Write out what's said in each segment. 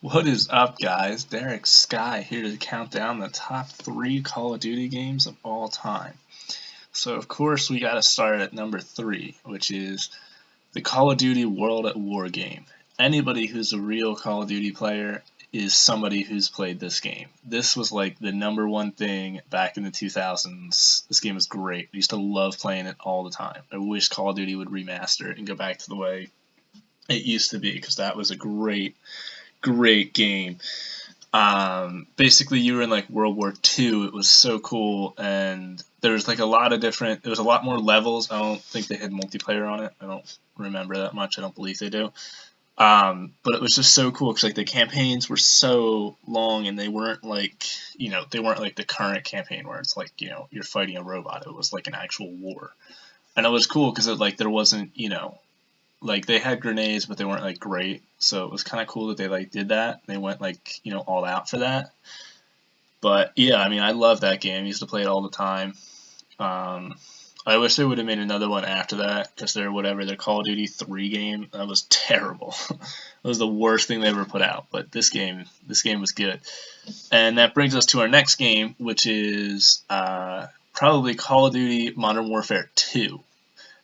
What is up, guys? Derek Sky here to count down the top 3 Call of Duty games of all time. So, of course, we got to start at number 3, which is the Call of Duty World at War game. Anybody who's a real Call of Duty player is somebody who's played this game. This was like the number one thing back in the 2000s. This game was great. I used to love playing it all the time. I wish Call of Duty would remaster it and go back to the way it used to be, because that was a great game. Basically, you were in like World War II. It was so cool, and there was like a lot of different. There was a lot more levels. I don't think they had multiplayer on it. I don't remember that much. I don't believe they do. But it was just so cool because like the campaigns were so long, and they weren't like they weren't like the current campaign where it's like you're fighting a robot. It was like an actual war, and it was cool because like there wasn't like they had grenades, but they weren't like great. So it was kind of cool that they like did that. They went like all out for that. But yeah, I mean, I love that game. I used to play it all the time. Um, I wish they would have made another one after that, because their Call of Duty 3 game, that was terrible. It was the worst thing they ever put out. But this game was good. And that brings us to our next game, which is probably Call of Duty Modern Warfare 2.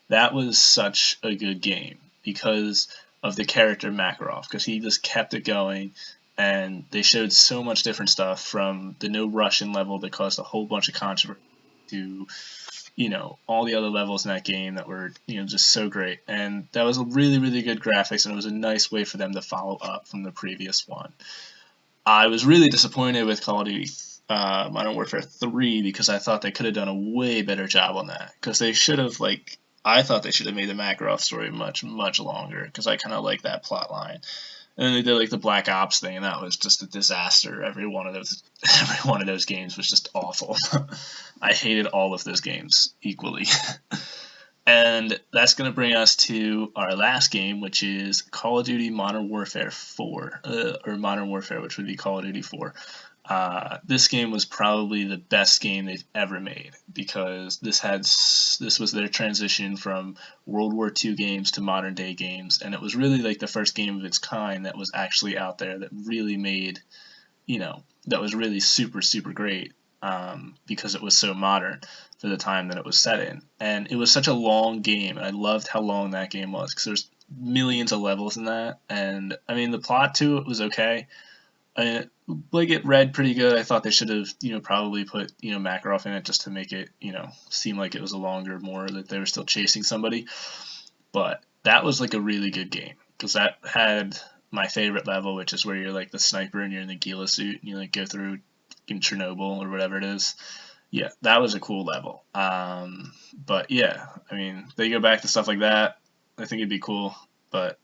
That was such a good game because of the character Makarov, because he just kept it going, and they showed so much different stuff, from the no Russian level that caused a whole bunch of controversy to all the other levels in that game that were just so great. And that was a really good graphics, and it was a nice way for them to follow up from the previous one. I was really disappointed with Call of Duty Modern Warfare 3, because I thought they could have done a way better job on that, because they should have I thought they should have made the Makarov story much longer, because I kind of like that plot line. And then they did like the Black Ops thing, and that was just a disaster. Every one of those games was just awful. I hated all of those games equally. And that's going to bring us to our last game, which is Call of Duty Modern Warfare 4, or Modern Warfare, which would be Call of Duty 4. This game was probably the best game they've ever made, because this was their transition from World War II games to modern day games, and it was really like the first game of its kind that was actually out there, that really made, that was really super great, because it was so modern for the time that it was set in. And it was such a long game, and I loved how long that game was, because there's millions of levels in that. And I mean, the plot to it was okay. Like, it read pretty good. I thought they should have, probably put, Makarov in it, just to make it, seem like it was a longer, more that they were still chasing somebody. But that was like a really good game, because that had my favorite level, which is where you're like the sniper and you're in the Gila suit and you like go through in Chernobyl or whatever it is. Yeah, that was a cool level. But yeah, I mean, they go back to stuff like that, I think it'd be cool. But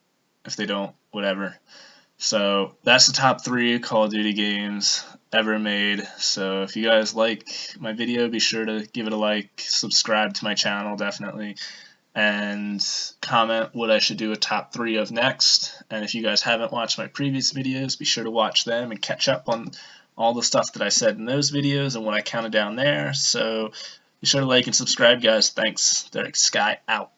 if they don't, whatever. So that's the top 3 Call of Duty games ever made. So if you guys like my video, be sure to give it a like, subscribe to my channel definitely, and comment what I should do a top 3 of next. And if you guys haven't watched my previous videos, be sure to watch them and catch up on all the stuff that I said in those videos and what I counted down there. So be sure to like and subscribe, guys. Thanks. Derek Sky out.